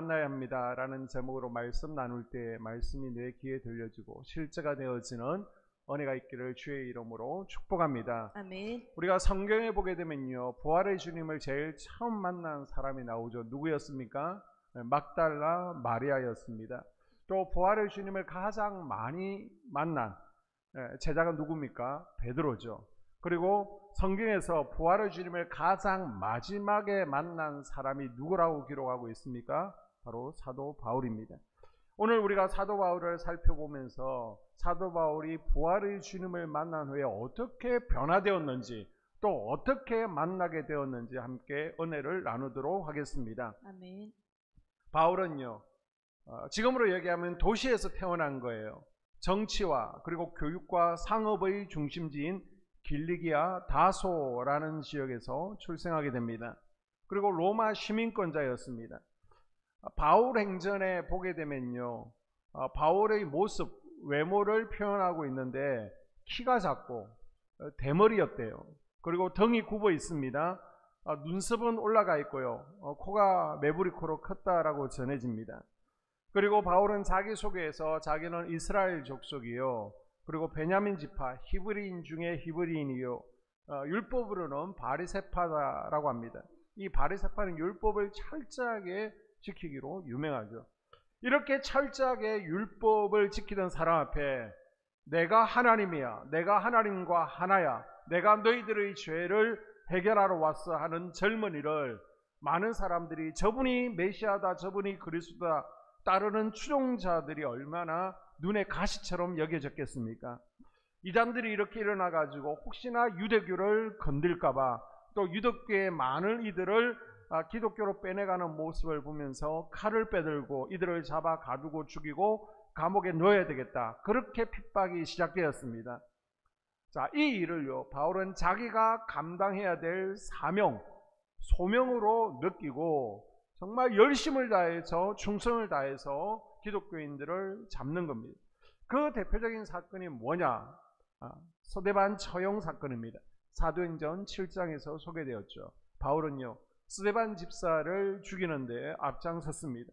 만나야 합니다 라는 제목으로 말씀 나눌 때 말씀이 내 귀에 들려지고 실제가 되어지는 은혜가 있기를 주의 이름으로 축복합니다. 아멘. 우리가 성경에 보게 되면요, 부활의 주님을 제일 처음 만난 사람이 나오죠. 누구였습니까? 막달라 마리아였습니다. 또 부활의 주님을 가장 많이 만난 제자가 누굽니까? 베드로죠. 그리고 성경에서 부활의 주님을 가장 마지막에 만난 사람이 누구라고 기록하고 있습니까? 바로 사도 바울입니다. 오늘 우리가 사도 바울을 살펴보면서 사도 바울이 부활의 주님을 만난 후에 어떻게 변화되었는지, 또 어떻게 만나게 되었는지 함께 은혜를 나누도록 하겠습니다. 아멘. 바울은요, 지금으로 얘기하면 도시에서 태어난 거예요. 정치와 그리고 교육과 상업의 중심지인 길리기아 다소라는 지역에서 출생하게 됩니다. 그리고 로마 시민권자였습니다. 바울 행전에 보게 되면요, 바울의 모습, 외모를 표현하고 있는데 키가 작고 대머리였대요. 그리고 등이 굽어 있습니다. 눈썹은 올라가 있고요, 코가 매부리 코로 컸다라고 전해집니다. 그리고 바울은 자기소개에서 자기는 이스라엘 족속이요, 그리고 베냐민 지파 히브리인 중에 히브리인이요, 율법으로는 바리새파라고 합니다. 이 바리새파는 율법을 철저하게 지키기로 유명하죠. 이렇게 철저하게 율법을 지키던 사람 앞에 내가 하나님이야, 내가 하나님과 하나야, 내가 너희들의 죄를 해결하러 왔어 하는 젊은이를 많은 사람들이 저분이 메시아다, 저분이 그리스도다 따르는 추종자들이 얼마나 눈에 가시처럼 여겨졌겠습니까? 이단들이 이렇게 일어나가지고 혹시나 유대교를 건들까봐, 또 유대교의 많은 이들을 기독교로 빼내가는 모습을 보면서 칼을 빼들고 이들을 잡아 가두고 죽이고 감옥에 넣어야 되겠다, 그렇게 핍박이 시작되었습니다. 자, 이 일을요, 바울은 자기가 감당해야 될 사명, 소명으로 느끼고 정말 열심을 다해서 충성을 다해서 기독교인들을 잡는 겁니다. 그 대표적인 사건이 뭐냐? 스데반 처형 사건입니다. 사도행전 7장에서 소개되었죠. 바울은요, 스데반 집사를 죽이는데 앞장섰습니다.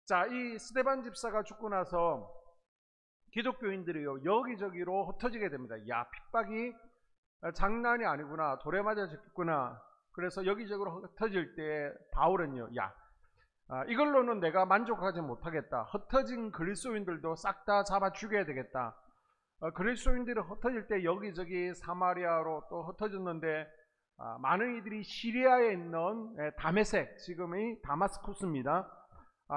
자, 이 스데반 집사가 죽고 나서 기독교인들이요, 여기저기로 흩어지게 됩니다. 야, 핍박이 장난이 아니구나, 돌에 맞아 죽겠구나. 그래서 여기저기로 흩어질 때 바울은요, 이걸로는 내가 만족하지 못하겠다. 흩어진 그리스도인들도 싹 다 잡아 죽여야 되겠다. 그리스도인들이 흩어질 때 여기저기 사마리아로 또 흩어졌는데, 많은 이들이 시리아에 있는 다메섹, 지금의 다마스쿠스입니다.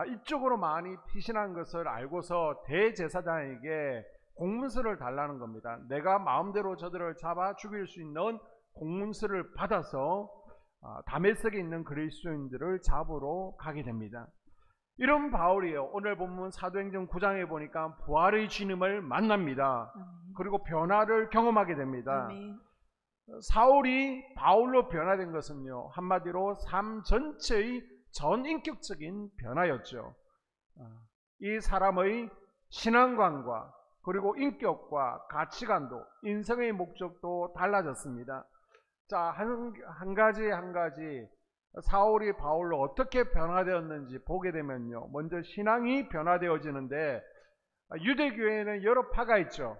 이쪽으로 많이 피신한 것을 알고서 대제사장에게 공문서를 달라는 겁니다. 내가 마음대로 저들을 잡아 죽일 수 있는 공문서를 받아서 다메섹에 있는 그리스도인들을 잡으러 가게 됩니다. 이런 바울이요, 오늘 본문 사도행전 9장에 보니까 부활의 주님을 만납니다. 그리고 변화를 경험하게 됩니다. 사울이 바울로 변화된 것은요, 한마디로 삶 전체의 전인격적인 변화였죠. 이 사람의 신앙관과 그리고 인격과 가치관도, 인생의 목적도 달라졌습니다. 자, 한 가지 사울이 바울로 어떻게 변화되었는지 보게 되면요, 먼저 신앙이 변화되어지는데, 유대교회에는 여러 파가 있죠.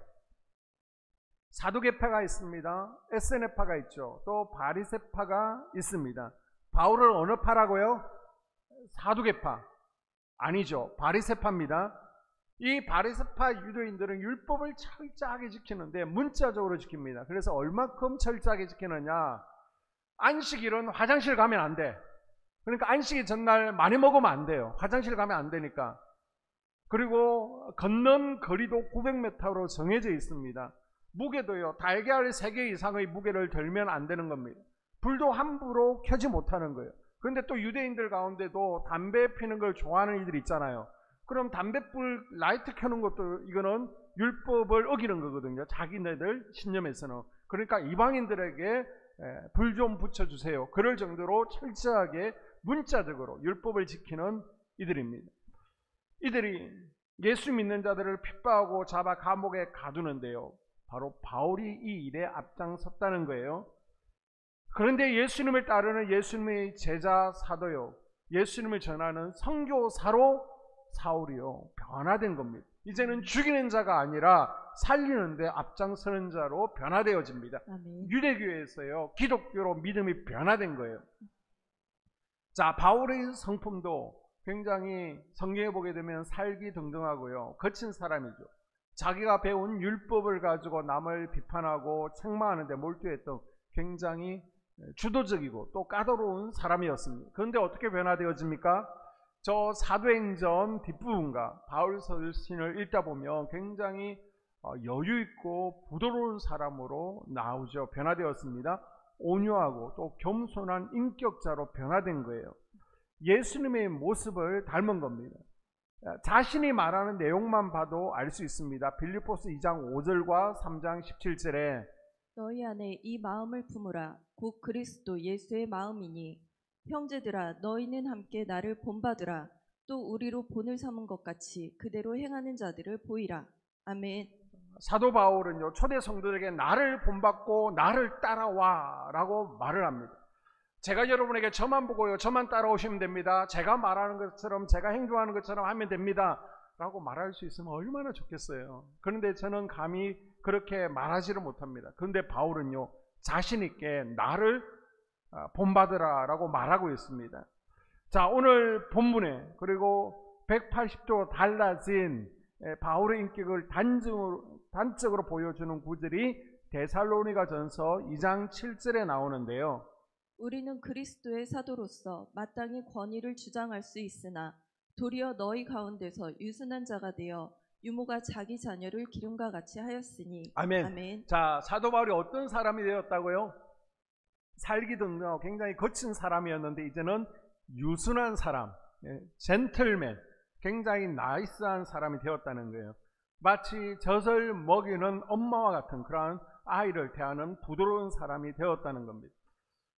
사두개파가 있습니다. 에세네파가 있죠. 또 바리새파가 있습니다. 바울은 어느 파라고요? 사두개파 아니죠, 바리새파입니다. 이 바리새파 유대인들은 율법을 철저하게 지키는데 문자적으로 지킵니다. 그래서 얼마큼 철저하게 지키느냐? 안식일은 화장실 가면 안 돼. 그러니까 안식일 전날 많이 먹으면 안 돼요. 화장실 가면 안 되니까. 그리고 걷는 거리도 900m로 정해져 있습니다. 무게도요, 달걀 3개 이상의 무게를 들면 안 되는 겁니다. 불도 함부로 켜지 못하는 거예요. 그런데 또 유대인들 가운데도 담배 피는 걸 좋아하는 이들이 있잖아요. 그럼 담뱃불 라이트 켜는 것도 이거는 율법을 어기는 거거든요, 자기네들 신념에서는. 그러니까 이방인들에게 불 좀 붙여주세요, 그럴 정도로 철저하게 문자적으로 율법을 지키는 이들입니다. 이들이 예수 믿는 자들을 핍박하고 잡아 감옥에 가두는데요, 바로 바울이 이 일에 앞장섰다는 거예요. 그런데 예수님을 따르는 예수님의 제자 사도요, 예수님을 전하는 선교사로 사울이요 변화된 겁니다. 이제는 죽이는 자가 아니라 살리는데 앞장서는 자로 변화되어집니다. 아멘. 유대교에서요 기독교로 믿음이 변화된 거예요. 자, 바울의 성품도 굉장히 성경에 보게 되면 살기등등하고요 거친 사람이죠. 자기가 배운 율법을 가지고 남을 비판하고 책망하는 데 몰두했던 굉장히 주도적이고 또 까다로운 사람이었습니다. 그런데 어떻게 변화되어집니까? 저 사도행전 뒷부분과 바울 서신을 읽다 보면 굉장히 여유 있고 부드러운 사람으로 나오죠. 변화되었습니다. 온유하고 또 겸손한 인격자로 변화된 거예요. 예수님의 모습을 닮은 겁니다. 자신이 말하는 내용만 봐도 알 수 있습니다. 빌립보서 2장 5절과 3장 17절에 너희 안에 이 마음을 품으라. 곧 그리스도 예수의 마음이니 형제들아 너희는 함께 나를 본받으라. 또 우리로 본을 삼은 것 같이 그대로 행하는 자들을 보이라. 아멘. 사도 바울은요 초대 성도들에게 나를 본받고 나를 따라와 라고 말을 합니다. 제가 여러분에게 저만 보고요 저만 따라오시면 됩니다. 제가 말하는 것처럼 제가 행동하는 것처럼 하면 됩니다 라고 말할 수 있으면 얼마나 좋겠어요. 그런데 저는 감히 그렇게 말하지를 못합니다. 그런데 바울은요 자신 있게 나를 본받으라 라고 말하고 있습니다. 자, 오늘 본문에 그리고 180도 달라진 바울의 인격을 단적으로 보여주는 구절이 데살로니가전서 2장 7절에 나오는데요. 우리는 그리스도의 사도로서 마땅히 권위를 주장할 수 있으나 도리어 너희 가운데서 유순한 자가 되어 유모가 자기 자녀를 기름과 같이 하였으니. 아멘. 아멘. 자, 사도 바울이 어떤 사람이 되었다고요? 살기등등하고 굉장히 거친 사람이었는데 이제는 유순한 사람, 젠틀맨, 굉장히 나이스한 사람이 되었다는 거예요. 마치 젖을 먹이는 엄마와 같은 그러한 아이를 대하는 부드러운 사람이 되었다는 겁니다.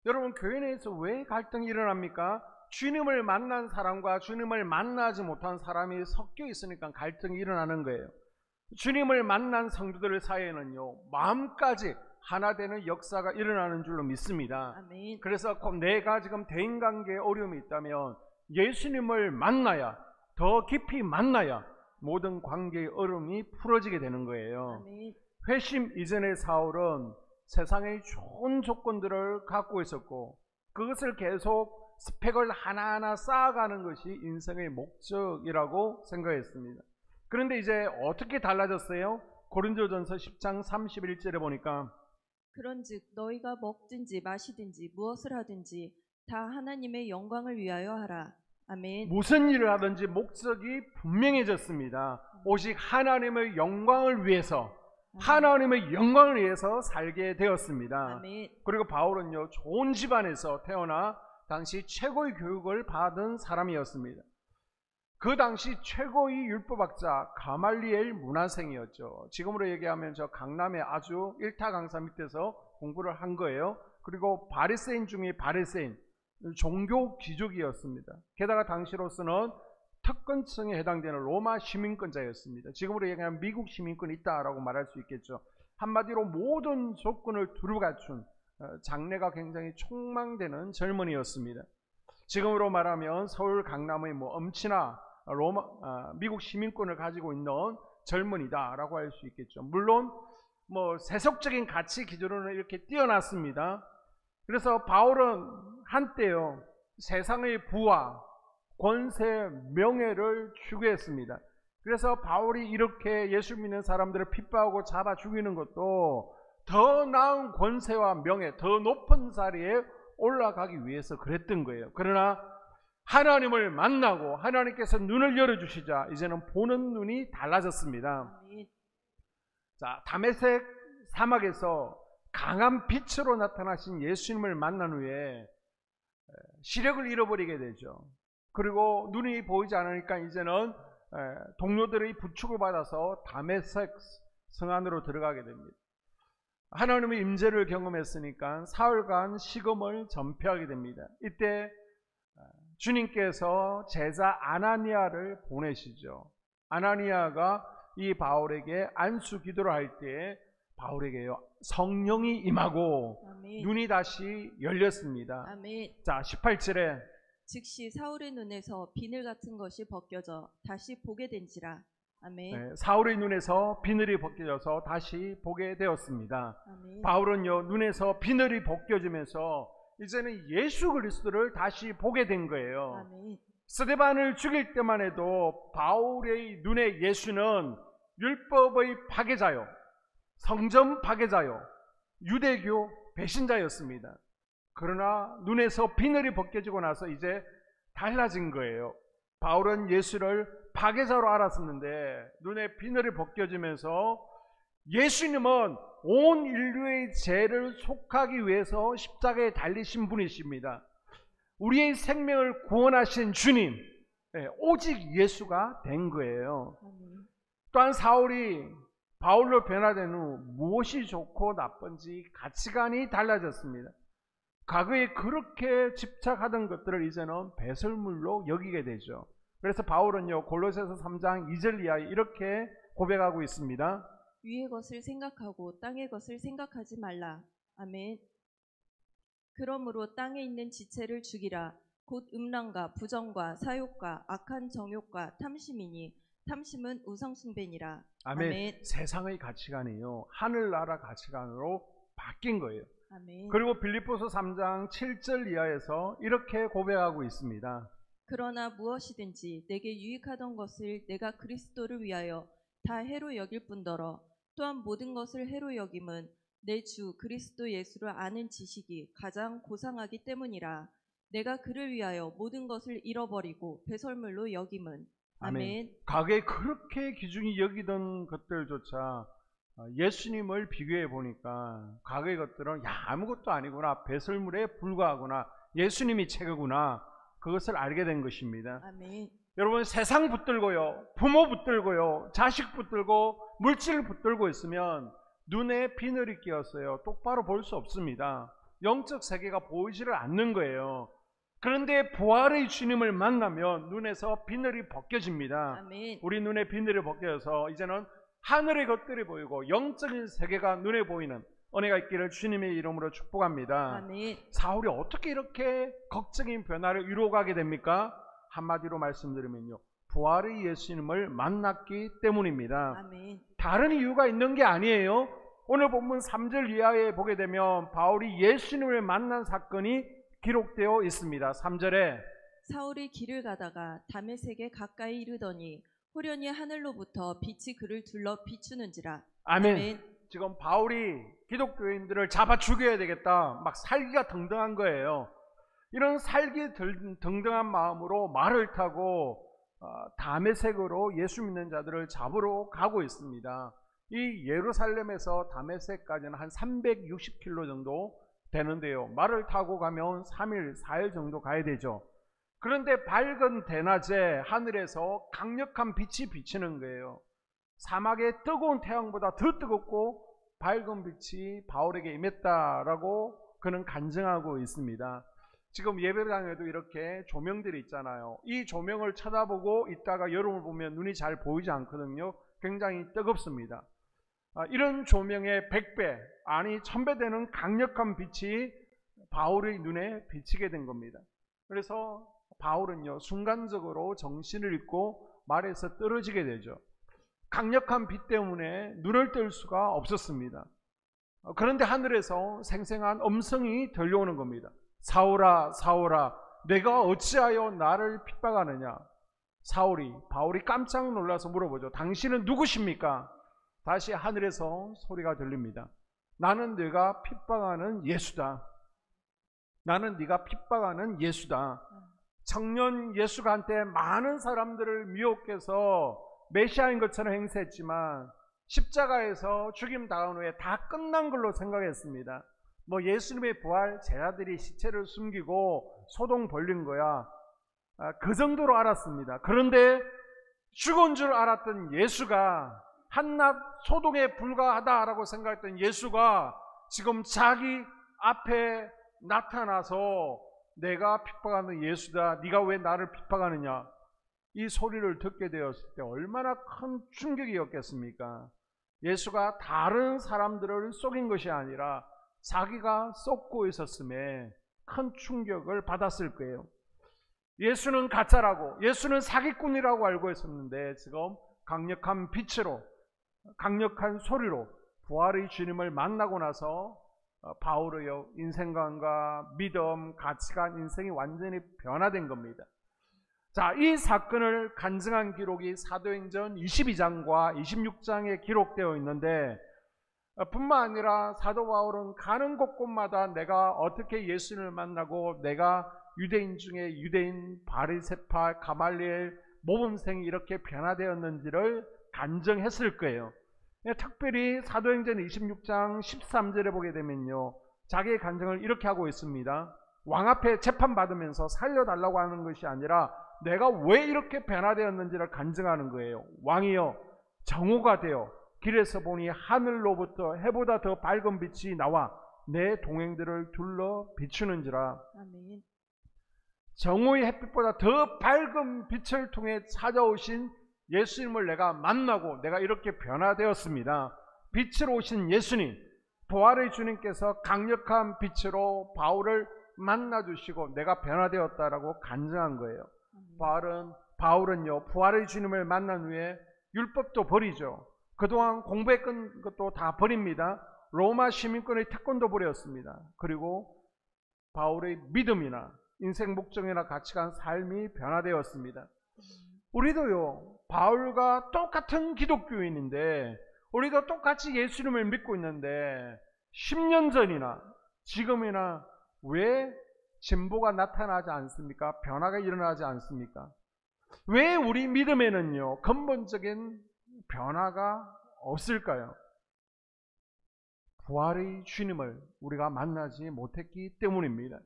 여러분, 교회 내에서 왜 갈등이 일어납니까? 주님을 만난 사람과 주님을 만나지 못한 사람이 섞여 있으니까 갈등이 일어나는 거예요. 주님을 만난 성도들 사이에는요 마음까지 하나 되는 역사가 일어나는 줄로 믿습니다. 아멘. 그래서 내가 지금 대인관계에 어려움이 있다면 예수님을 만나야, 더 깊이 만나야 모든 관계의 어려움이 풀어지게 되는 거예요. 아멘. 회심 이전의 사울은 세상의 좋은 조건들을 갖고 있었고 그것을 계속 스펙을 하나하나 쌓아가는 것이 인생의 목적이라고 생각했습니다. 그런데 이제 어떻게 달라졌어요? 고린도전서 10장 31절에 보니까 그런즉 너희가 먹든지 마시든지 무엇을 하든지 다 하나님의 영광을 위하여 하라. 아멘. 무슨 일을 하든지 목적이 분명해졌습니다. 오직 하나님의 영광을 위해서, 하나님의 영광을 위해서 살게 되었습니다. 아멘. 그리고 바울은요 좋은 집안에서 태어나 당시 최고의 교육을 받은 사람이었습니다. 그 당시 최고의 율법학자 가말리엘 문화생이었죠. 지금으로 얘기하면 저 강남의 아주 일타 강사 밑에서 공부를 한 거예요. 그리고 바리새인 중에 바리새인, 종교 귀족이었습니다. 게다가 당시로서는 특권층에 해당되는 로마 시민권자였습니다. 지금으로 얘기하면 미국 시민권이 있다라고 말할 수 있겠죠. 한마디로 모든 조건을 두루 갖춘 장래가 굉장히 촉망되는 젊은이였습니다. 지금으로 말하면 서울 강남의 엄친아 미국 시민권을 가지고 있는 젊은이다라고 할 수 있겠죠. 물론 세속적인 가치 기준으로는 이렇게 뛰어났습니다. 그래서 바울은 한때요 세상의 부와 권세, 명예를 추구했습니다. 그래서 바울이 이렇게 예수 믿는 사람들을 핍박하고 잡아 죽이는 것도 더 나은 권세와 명예, 더 높은 자리에 올라가기 위해서 그랬던 거예요. 그러나 하나님을 만나고 하나님께서 눈을 열어주시자 이제는 보는 눈이 달라졌습니다. 자, 다메섹 사막에서 강한 빛으로 나타나신 예수님을 만난 후에 시력을 잃어버리게 되죠. 그리고 눈이 보이지 않으니까 이제는 동료들의 부축을 받아서 다메섹 성 안으로 들어가게 됩니다. 하나님의 임재를 경험했으니까 사흘간 식음을 전폐하게 됩니다. 이때 주님께서 제자 아나니아를 보내시죠. 아나니아가 이 바울에게 안수 기도를 할 때 바울에게요 성령이 임하고 아멘. 눈이 다시 열렸습니다. 아멘. 자, 18절에 즉시 사울의 눈에서 비늘 같은 것이 벗겨져 다시 보게 된지라. 아멘. 네, 사울의 눈에서 비늘이 벗겨져서 다시 보게 되었습니다. 아멘. 바울은요, 눈에서 비늘이 벗겨지면서 이제는 예수 그리스도를 다시 보게 된 거예요. 아멘. 스데반을 죽일 때만 해도 바울의 눈에 예수는 율법의 파괴자요, 성전 파괴자요, 유대교 배신자였습니다. 그러나 눈에서 비늘이 벗겨지고 나서 이제 달라진 거예요. 바울은 예수를 파괴자로 알았었는데 눈에 비늘이 벗겨지면서 예수님은 온 인류의 죄를 속하기 위해서 십자가에 달리신 분이십니다. 우리의 생명을 구원하신 주님, 오직 예수가 된 거예요. 아멘. 또한 사울이 바울로 변화된 후 무엇이 좋고 나쁜지 가치관이 달라졌습니다. 과거에 그렇게 집착하던 것들을 이제는 배설물로 여기게 되죠. 그래서 바울은요, 골로새서 3장 2절 이하에 이렇게 고백하고 있습니다. 위의 것을 생각하고 땅의 것을 생각하지 말라. 아멘. 그러므로 땅에 있는 지체를 죽이라. 곧 음란과 부정과 사욕과 악한 정욕과 탐심이니 탐심은 우상숭배니라. 아멘. 세상의 가치관이요, 하늘나라 가치관으로 바뀐 거예요. 아멘. 그리고 빌립보서 3장 7절 이하에서 이렇게 고백하고 있습니다. 그러나 무엇이든지 내게 유익하던 것을 내가 그리스도를 위하여 다 해로 여길 뿐더러 또한 모든 것을 해로 여김은 내 주 그리스도 예수를 아는 지식이 가장 고상하기 때문이라. 내가 그를 위하여 모든 것을 잃어버리고 배설물로 여김은. 아멘. 과거에 그렇게 귀중히 여기던 것들조차 예수님을 비교해 보니까 과거의 것들은 아무것도 아니구나, 배설물에 불과하구나, 예수님이 최고구나, 그것을 알게 된 것입니다. 아멘. 여러분, 세상 붙들고요, 부모 붙들고요, 자식 붙들고 물질 붙들고 있으면 눈에 비늘이 끼었어요. 똑바로 볼 수 없습니다. 영적 세계가 보이지를 않는 거예요. 그런데 부활의 주님을 만나면 눈에서 비늘이 벗겨집니다. 아멘. 우리 눈에 비늘이 벗겨져서 이제는 하늘의 것들이 보이고 영적인 세계가 눈에 보이는 은혜가 있기를 주님의 이름으로 축복합니다. 아멘. 사울이 어떻게 이렇게 극적인 변화를 이루어가게 됩니까? 한마디로 말씀드리면요, 부활의 예수님을 만났기 때문입니다. 아멘. 다른 이유가 있는 게 아니에요. 오늘 본문 3절 이하에 보게 되면 바울이 예수님을 만난 사건이 기록되어 있습니다. 3절에 사울이 길을 가다가 다메섹에 가까이 이르더니 호련히 하늘로부터 빛이 그를 둘러 비추는지라. 아멘. 아멘. 지금 바울이 기독교인들을 잡아 죽여야 되겠다, 막 살기가 등등한 거예요. 이런 살기 등등한 마음으로 말을 타고 다메섹으로 예수 믿는 자들을 잡으러 가고 있습니다. 이 예루살렘에서 다메섹까지는 한 360km 정도 되는데요, 말을 타고 가면 3일, 4일 정도 가야 되죠. 그런데 밝은 대낮에 하늘에서 강력한 빛이 비치는 거예요. 사막의 뜨거운 태양보다 더 뜨겁고 밝은 빛이 바울에게 임했다라고 그는 간증하고 있습니다. 지금 예배당에도 이렇게 조명들이 있잖아요. 이 조명을 쳐다보고 있다가 여름을 보면 눈이 잘 보이지 않거든요. 굉장히 뜨겁습니다. 이런 조명의 100배, 아니 1000배 되는 강력한 빛이 바울의 눈에 비치게 된 겁니다. 그래서 바울은요, 순간적으로 정신을 잃고 말에서 떨어지게 되죠. 강력한 빛 때문에 눈을 뜰 수가 없었습니다. 그런데 하늘에서 생생한 음성이 들려오는 겁니다. 사울아, 사울아, 내가 어찌하여 나를 핍박하느냐? 바울이 깜짝 놀라서 물어보죠. 당신은 누구십니까? 다시 하늘에서 소리가 들립니다. 나는 네가 핍박하는 예수다. 나는 네가 핍박하는 예수다. 청년 예수가 한때 많은 사람들을 미혹해서 메시아인 것처럼 행세했지만 십자가에서 죽임 당한 후에 다 끝난 걸로 생각했습니다. 예수님의 부활, 제자들이 시체를 숨기고 소동 벌린 거야, 그 정도로 알았습니다. 그런데 죽은 줄 알았던 예수가, 한낱 소동에 불과하다라고 생각했던 예수가 지금 자기 앞에 나타나서 내가 핍박하는 예수다, 네가 왜 나를 핍박하느냐, 이 소리를 듣게 되었을 때 얼마나 큰 충격이었겠습니까? 예수가 다른 사람들을 속인 것이 아니라 자기가 쏟고 있었음에 큰 충격을 받았을 거예요. 예수는 가짜라고, 예수는 사기꾼이라고 알고 있었는데 지금 강력한 빛으로, 강력한 소리로 부활의 주님을 만나고 나서 바울의 인생관과 믿음, 가치관, 인생이 완전히 변화된 겁니다. 자, 이 사건을 간증한 기록이 사도행전 22장과 26장에 기록되어 있는데, 뿐만 아니라 사도 바울은 가는 곳곳마다 내가 어떻게 예수님을 만나고 내가 유대인 중에 유대인, 바리새파, 가말리엘, 모범생이 이렇게 변화되었는지를 간증했을 거예요. 특별히 사도행전 26장 13절에 보게 되면요, 자기의 간증을 이렇게 하고 있습니다. 왕 앞에 재판받으면서 살려달라고 하는 것이 아니라 내가 왜 이렇게 변화되었는지를 간증하는 거예요. 왕이여, 정오가 되어 길에서 보니 하늘로부터 해보다 더 밝은 빛이 나와 내 동행들을 둘러 비추는지라. 아멘. 정오의 햇빛보다 더 밝은 빛을 통해 찾아오신 예수님을 내가 만나고 내가 이렇게 변화되었습니다. 빛으로 오신 예수님, 부활의 주님께서 강력한 빛으로 바울을 만나주시고 내가 변화되었다라고 간증한 거예요. 바울은요, 부활의 주님을 만난 후에 율법도 버리죠. 그동안 공부했던 것도 다 버립니다. 로마 시민권의 특권도 버렸습니다. 그리고 바울의 믿음이나 인생 목적이나 가치관, 삶이 변화되었습니다. 우리도요, 바울과 똑같은 기독교인인데, 우리도 똑같이 예수님을 믿고 있는데 10년 전이나 지금이나 왜 진보가 나타나지 않습니까? 변화가 일어나지 않습니까? 왜 우리 믿음에는요, 근본적인 변화가 없을까요? 부활의 주님을 우리가 만나지 못했기 때문입니다.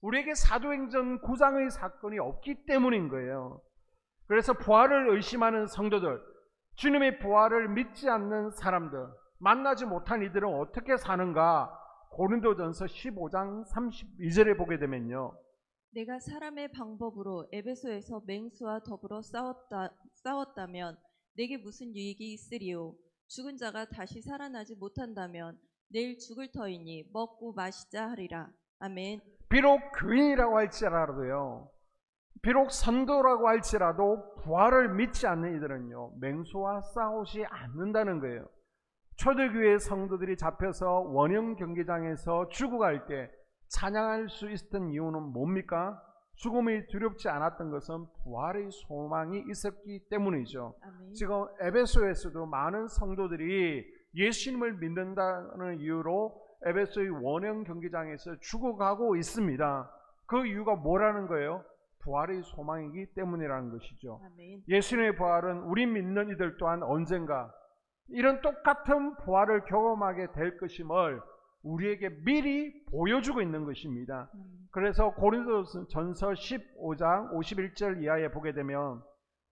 우리에게 사도행전 9장의 사건이 없기 때문인 거예요. 그래서 부활을 의심하는 성도들, 주님의 부활을 믿지 않는 사람들, 만나지 못한 이들은 어떻게 사는가? 고린도전서 15장 32절에 보게 되면요, 내가 사람의 방법으로 에베소에서 맹수와 더불어 싸웠다면 내게 무슨 유익이 있으리요? 죽은 자가 다시 살아나지 못한다면 내일 죽을 터이니 먹고 마시자 하리라. 아멘. 비록 교인이라고 할지라도요, 비록 선도라고 할지라도 부활을 믿지 않는 이들은요, 맹수와 싸우지 않는다는 거예요. 초대교회 성도들이 잡혀서 원형 경기장에서 죽어갈 때 찬양할 수 있었던 이유는 뭡니까? 죽음이 두렵지 않았던 것은 부활의 소망이 있었기 때문이죠. 아멘. 지금 에베소에서도 많은 성도들이 예수님을 믿는다는 이유로 에베소의 원형 경기장에서 죽어가고 있습니다. 그 이유가 뭐라는 거예요? 부활의 소망이기 때문이라는 것이죠. 아멘. 예수님의 부활은 우리 믿는 이들 또한 언젠가 이런 똑같은 부활을 경험하게 될 것임을 우리에게 미리 보여주고 있는 것입니다. 그래서 고린도전서 15장 51절 이하에 보게 되면,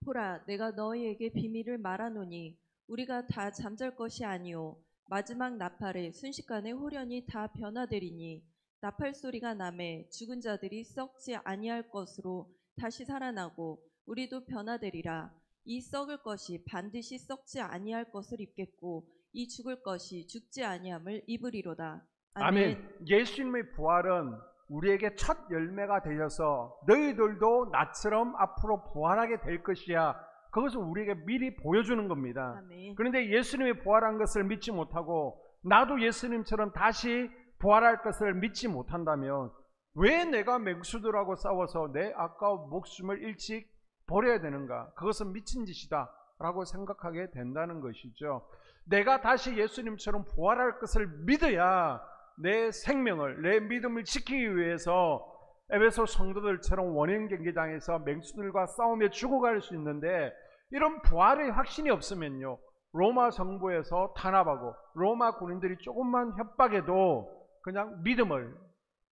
보라, 내가 너희에게 비밀을 말하노니 우리가 다 잠잘 것이 아니요 마지막 나팔에 순식간에 홀연히 다 변화되리니 나팔 소리가 나매 죽은 자들이 썩지 아니할 것으로 다시 살아나고 우리도 변화되리라. 이 썩을 것이 반드시 썩지 아니할 것을 입겠고 이 죽을 것이 죽지 아니함을 입으리로다. 아멘. 예수님의 부활은 우리에게 첫 열매가 되셔서 너희들도 나처럼 앞으로 부활하게 될 것이야, 그것을 우리에게 미리 보여주는 겁니다. 아멘. 그런데 예수님이 부활한 것을 믿지 못하고 나도 예수님처럼 다시 부활할 것을 믿지 못한다면 왜 내가 맹수들하고 싸워서 내 아까운 목숨을 일찍 버려야 되는가? 그것은 미친 짓이다 라고 생각하게 된다는 것이죠. 내가 다시 예수님처럼 부활할 것을 믿어야 내 생명을, 내 믿음을 지키기 위해서 에베소 성도들처럼 원형 경기장에서 맹수들과 싸우며 죽어갈 수 있는데, 이런 부활의 확신이 없으면요, 로마 정부에서 탄압하고 로마 군인들이 조금만 협박해도 그냥 믿음을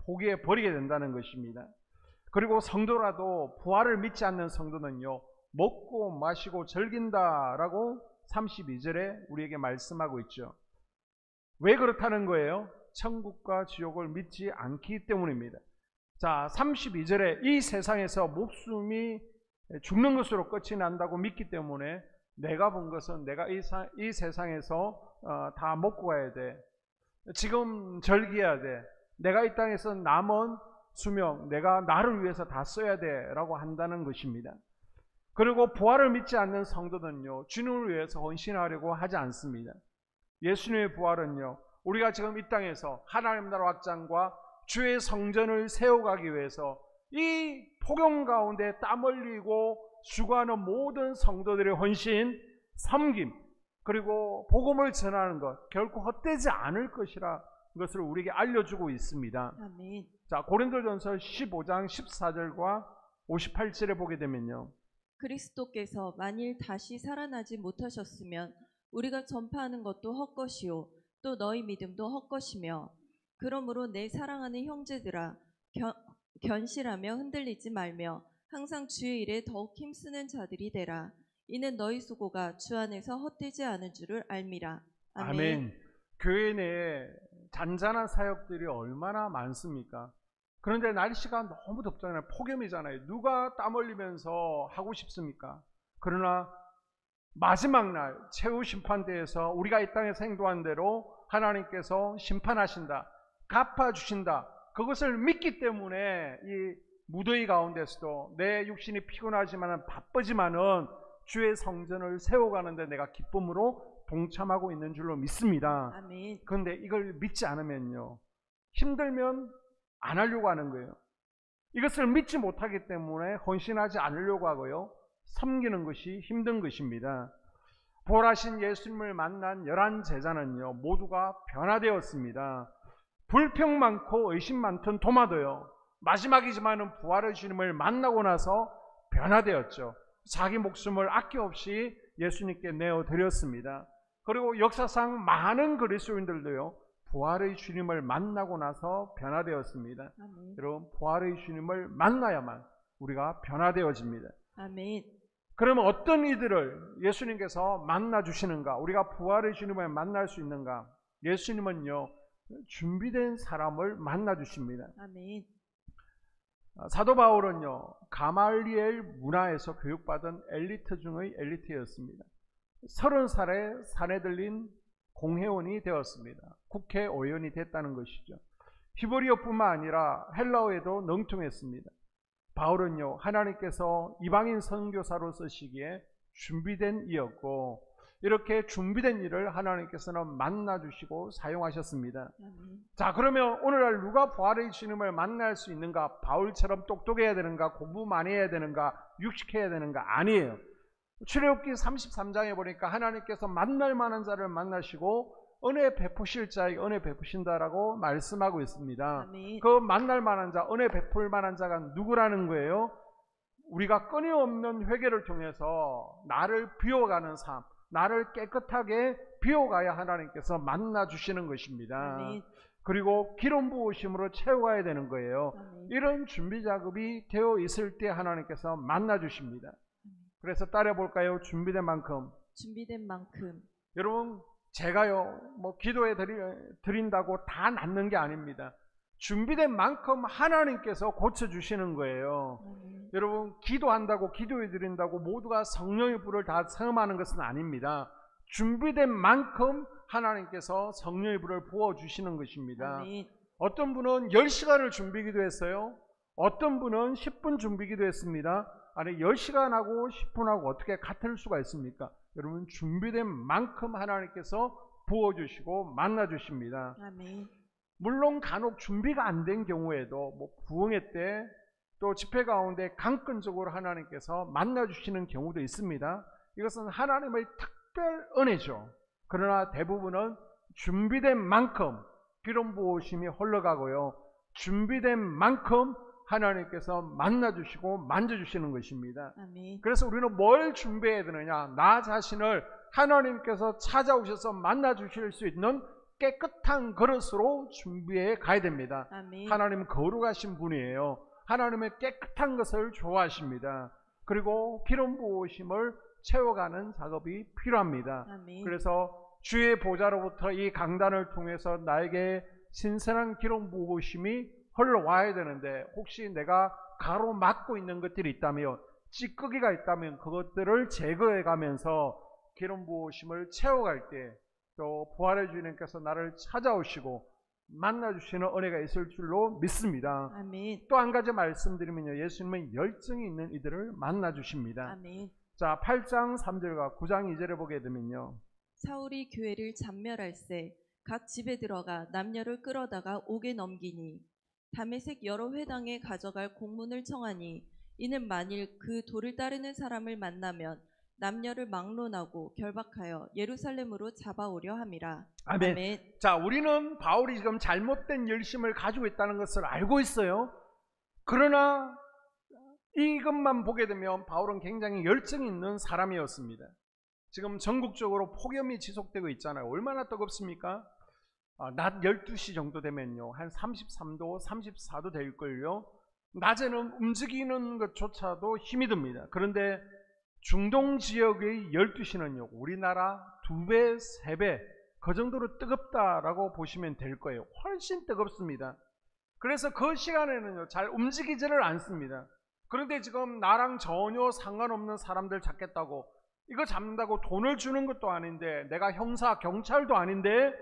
포기해 버리게 된다는 것입니다. 그리고 성도라도 부활을 믿지 않는 성도는요, 먹고 마시고 즐긴다라고 32절에 우리에게 말씀하고 있죠. 왜 그렇다는 거예요? 천국과 지옥을 믿지 않기 때문입니다. 자, 32절에 이 세상에서 목숨이 죽는 것으로 끝이 난다고 믿기 때문에 내가 본 것은 내가 이 세상에서 다 먹고 가야 돼. 지금 즐겨야 돼. 내가 이 땅에서 남은 수명, 내가 나를 위해서 다 써야 돼라고 한다는 것입니다. 그리고 부활을 믿지 않는 성도는요, 주님을 위해서 헌신하려고 하지 않습니다. 예수님의 부활은요, 우리가 지금 이 땅에서 하나님 나라 확장과 주의 성전을 세워가기 위해서 이 폭염 가운데 땀 흘리고 수고하는 모든 성도들의 헌신, 섬김, 그리고 복음을 전하는 것 결코 헛되지 않을 것이라 것을 우리에게 알려주고 있습니다. 아멘. 자, 고린도전서 15장 14절과 58절에 보게 되면요, 그리스도께서 만일 다시 살아나지 못하셨으면 우리가 전파하는 것도 헛것이요 또 너희 믿음도 헛것이며 그러므로 내 사랑하는 형제들아 견실하며 흔들리지 말며 항상 주의 일에 더욱 힘쓰는 자들이 되라. 이는 너희 수고가 주 안에서 헛되지 않은 줄을 알미라. 아멘. 아멘. 교회 내에 잔잔한 사역들이 얼마나 많습니까? 그런데 날씨가 너무 덥잖아요. 폭염이잖아요. 누가 땀 흘리면서 하고 싶습니까? 그러나 마지막 날 최후 심판대에서 우리가 이 땅에서 행동한 대로 하나님께서 심판하신다, 갚아주신다, 그것을 믿기 때문에 이 무더위 가운데서도 내 육신이 피곤하지만 바쁘지만은 주의 성전을 세워가는데 내가 기쁨으로 동참하고 있는 줄로 믿습니다. 아멘. 그런데 이걸 믿지 않으면요, 힘들면 안 하려고 하는 거예요. 이것을 믿지 못하기 때문에 헌신하지 않으려고 하고요, 섬기는 것이 힘든 것입니다. 부활하신 예수님을 만난 11 제자는요, 모두가 변화되었습니다. 불평 많고 의심 많던 도마도요, 마지막이지만은 부활의 주님을 만나고 나서 변화되었죠. 자기 목숨을 아낌없이 예수님께 내어드렸습니다. 그리고 역사상 많은 그리스도인들도요, 부활의 주님을 만나고 나서 변화되었습니다. 아멘. 여러분, 부활의 주님을 만나야만 우리가 변화되어집니다. 아멘. 그러면 어떤 이들을 예수님께서 만나주시는가? 우리가 부활의 주님을 만날 수 있는가? 예수님은요, 준비된 사람을 만나주십니다. 아멘. 사도 바울은요, 가말리엘 문화에서 교육받은 엘리트 중의 엘리트였습니다. 30살에 산에 들린 공회원이 되었습니다. 국회의원이 됐다는 것이죠. 히브리어뿐만 아니라 헬라어에도 능통했습니다. 바울은요, 하나님께서 이방인 선교사로 쓰시기에 준비된 이였고, 이렇게 준비된 일을 하나님께서는 만나주시고 사용하셨습니다. 자, 그러면 오늘날 누가 부활의 주님을 만날 수 있는가? 바울처럼 똑똑해야 되는가? 공부 많이 해야 되는가? 육식해야 되는가? 아니에요. 출애굽기 33장에 보니까 하나님께서 만날 만한 자를 만나시고 은혜 베푸실 자에게 은혜 베푸신다라고 말씀하고 있습니다. 아멘. 그 만날 만한 자, 은혜 베풀 만한 자가 누구라는 거예요? 우리가 끊임없는 회개를 통해서 나를 비워가는 삶, 나를 깨끗하게 비워가야 하나님께서 만나주시는 것입니다. 아멘. 그리고 기름 부으심으로 채워가야 되는 거예요. 아멘. 이런 준비 작업이 되어 있을 때 하나님께서 만나주십니다. 그래서 따라볼까요? 준비된 만큼. 준비된 만큼. 여러분, 제가요, 기도해 드린다고 다 낫는 게 아닙니다. 준비된 만큼 하나님께서 고쳐주시는 거예요. 여러분, 기도한다고 기도해 드린다고 모두가 성령의 불을 다 체험하는 것은 아닙니다. 준비된 만큼 하나님께서 성령의 불을 부어주시는 것입니다. 아멘. 어떤 분은 10시간을 준비기도 했어요. 어떤 분은 10분 준비기도 했습니다. 아니, 10시간하고 10분하고 어떻게 같을 수가 있습니까? 여러분, 준비된 만큼 하나님께서 부어주시고 만나주십니다. 아멘. 물론 간혹 준비가 안 된 경우에도 부흥회 때 또 집회 가운데 강권적으로 하나님께서 만나주시는 경우도 있습니다. 이것은 하나님의 특별 은혜죠. 그러나 대부분은 준비된 만큼 기름 부으심이 흘러가고요, 준비된 만큼 하나님께서 만나주시고 만져주시는 것입니다. 아멘. 그래서 우리는 뭘 준비해야 되느냐? 나 자신을 하나님께서 찾아오셔서 만나주실 수 있는 깨끗한 그릇으로 준비해 가야 됩니다. 아멘. 하나님은 거룩하신 분이에요. 하나님의 깨끗한 것을 좋아하십니다. 그리고 기름 부으심을 채워가는 작업이 필요합니다. 아멘. 그래서 주의 보좌로부터 이 강단을 통해서 나에게 신선한 기름 부으심이 흘러와야 되는데, 혹시 내가 가로막고 있는 것들이 있다면, 찌꺼기가 있다면 그것들을 제거해 가면서 기름 부으심을 채워갈 때 또 부활의 주님께서 나를 찾아오시고 만나주시는 은혜가 있을 줄로 믿습니다. 아멘. 또 한 가지 말씀드리면요, 예수님은 열정이 있는 이들을 만나주십니다. 아멘. 자, 8장 3절과 9장 2절에 보게 되면요, 사울이 교회를 잔멸할세 각 집에 들어가 남녀를 끌어다가 옥에 넘기니 다메섹 여러 회당에 가져갈 공문을 청하니 이는 만일 그 도를 따르는 사람을 만나면 남녀를 막론하고 결박하여 예루살렘으로 잡아오려 함이라. 아멘. 아멘. 자, 우리는 바울이 지금 잘못된 열심을 가지고 있다는 것을 알고 있어요. 그러나 이것만 보게 되면 바울은 굉장히 열정이 있는 사람이었습니다. 지금 전국적으로 폭염이 지속되고 있잖아요. 얼마나 뜨겁습니까? 낮 12시 정도 되면요, 한 33도, 34도 될걸요. 낮에는 움직이는 것조차도 힘이 듭니다. 그런데 중동 지역의 12시는요, 우리나라 2배, 3배 그 정도로 뜨겁다라고 보시면 될 거예요. 훨씬 뜨겁습니다. 그래서 그 시간에는요, 잘 움직이지를 않습니다. 그런데 지금 나랑 전혀 상관없는 사람들 잡겠다고, 이거 잡는다고 돈을 주는 것도 아닌데, 내가 형사, 경찰도 아닌데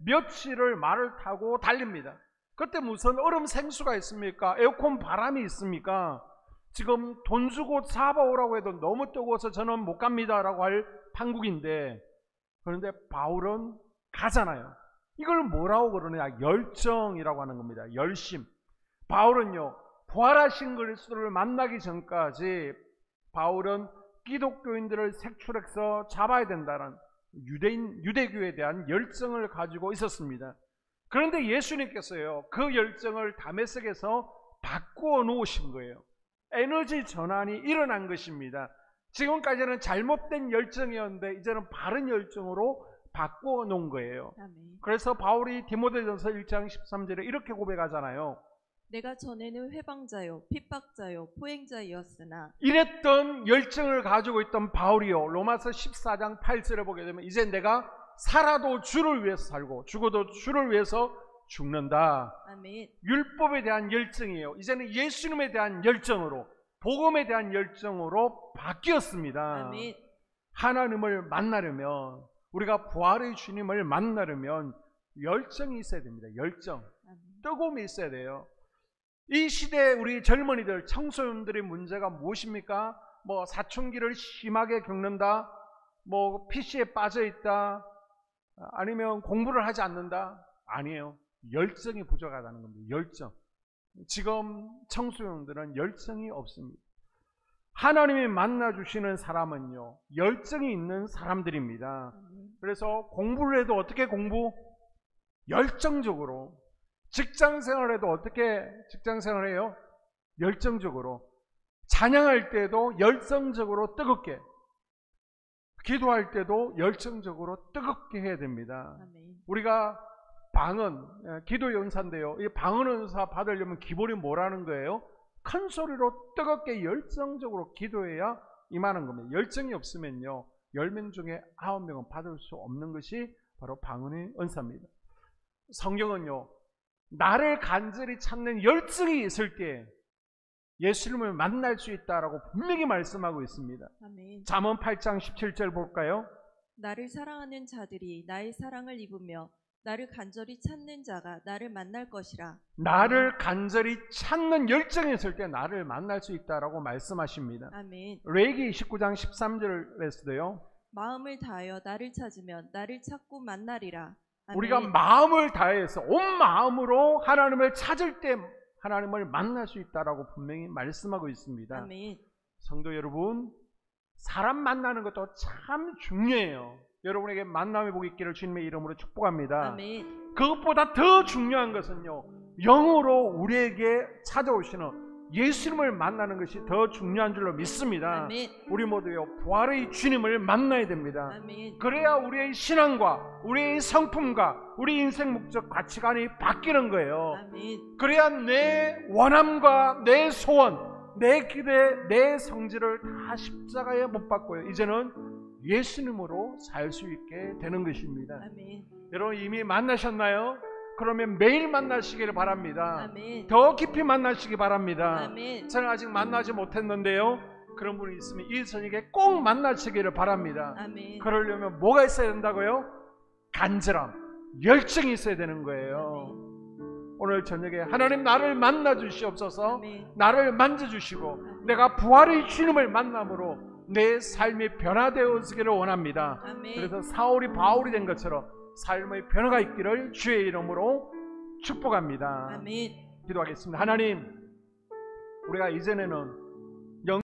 며칠을 말을 타고 달립니다. 그때 무슨 얼음 생수가 있습니까? 에어컨 바람이 있습니까? 지금 돈 주고 잡아오라고 해도 너무 뜨거워서 저는 못 갑니다 라고 할 판국인데, 그런데 바울은 가잖아요. 이걸 뭐라고 그러느냐? 열정이라고 하는 겁니다. 열심. 바울은요, 부활하신 그리스도를 만나기 전까지 바울은 기독교인들을 색출해서 잡아야 된다는 유대교에 대한 열정을 가지고 있었습니다. 그런데 예수님께서요, 그 열정을 다메섹에서 바꾸어 놓으신 거예요. 에너지 전환이 일어난 것입니다. 지금까지는 잘못된 열정이었는데 이제는 바른 열정으로 바꾸어 놓은 거예요. 아멘. 그래서 바울이 디모데전서 1장 13절에 이렇게 고백하잖아요. 내가 전에는 회방자요 핍박자요 포행자이었으나 이랬던 열정을 가지고 있던 바울이요, 로마서 14장 8절에 보게 되면 이제 내가 살아도 주를 위해서 살고 죽어도 주를 위해서 죽는다. 아멘. 율법에 대한 열정이에요. 이제는 예수님에 대한 열정으로, 복음에 대한 열정으로 바뀌었습니다. 아멘. 하나님을 만나려면, 우리가 부활의 주님을 만나려면 열정이 있어야 됩니다. 열정, 아멘. 뜨거움이 있어야 돼요. 이 시대에 우리 젊은이들, 청소년들의 문제가 무엇입니까? 뭐 사춘기를 심하게 겪는다, 뭐 PC에 빠져있다, 아니면 공부를 하지 않는다. 아니에요. 열정이 부족하다는 겁니다. 열정. 지금 청소년들은 열정이 없습니다. 하나님이 만나주시는 사람은요, 열정이 있는 사람들입니다. 그래서 공부를 해도 어떻게 공부? 열정적으로. 직장생활에도 어떻게 직장생활해요? 열정적으로. 찬양할 때도 열정적으로 뜨겁게, 기도할 때도 열정적으로 뜨겁게 해야 됩니다. 아멘. 우리가 방언, 기도 연사인데요, 이 방언 연사 받으려면 기본이 뭐라는 거예요? 큰 소리로 뜨겁게 열정적으로 기도해야 임하는 겁니다. 열정이 없으면요, 10명 중에 9명은 받을 수 없는 것이 바로 방언의 은사입니다. 성경은요, 나를 간절히 찾는 열정이 있을 때 예수님을 만날 수 있다라고 분명히 말씀하고 있습니다. 아멘. 잠언 8장 17절 볼까요? 나를 사랑하는 자들이 나의 사랑을 입으며 나를 간절히 찾는 자가 나를 만날 것이라. 나를 간절히 찾는 열정이 있을 때 나를 만날 수 있다라고 말씀하십니다. 아멘. 레위기 29장 13절에서도요, 마음을 다하여 나를 찾으면 나를 찾고 만나리라. 아멘. 우리가 마음을 다해서 온 마음으로 하나님을 찾을 때 하나님을 만날 수 있다라고 분명히 말씀하고 있습니다. 아멘. 성도 여러분, 사람 만나는 것도 참 중요해요. 여러분에게 만남의 복이 있기를 주님의 이름으로 축복합니다. 아멘. 그것보다 더 중요한 것은요, 영으로 우리에게 찾아오시는 예수님을 만나는 것이 더 중요한 줄로 믿습니다. 아멘. 우리 모두요, 부활의 주님을 만나야 됩니다. 아멘. 그래야 우리의 신앙과 우리의 성품과 우리 인생 목적 가치관이 바뀌는 거예요. 아멘. 그래야 내 원함과 내 소원, 내 기대, 내 성질을 다 십자가에 못 박고요, 이제는 예수님으로 살 수 있게 되는 것입니다. 아멘. 여러분 이미 만나셨나요? 그러면 매일 만나시기를 바랍니다. 아멘. 더 깊이 만나시기 바랍니다. 아멘. 저는 아직 만나지 못했는데요, 그런 분이 있으면 이 저녁에 꼭 만나시기를 바랍니다. 아멘. 그러려면 뭐가 있어야 된다고요? 간절함, 열정이 있어야 되는 거예요. 오늘 저녁에 하나님 나를 만나 주시옵소서. 아멘. 나를 만져주시고 내가 부활의 주님을 만남으로 내 삶이 변화되어지기를 원합니다. 아멘. 그래서 사울이 바울이 된 것처럼 삶의 변화가 있기를 주의 이름으로 축복합니다. 아멘. 기도하겠습니다. 하나님, 우리가 이전에는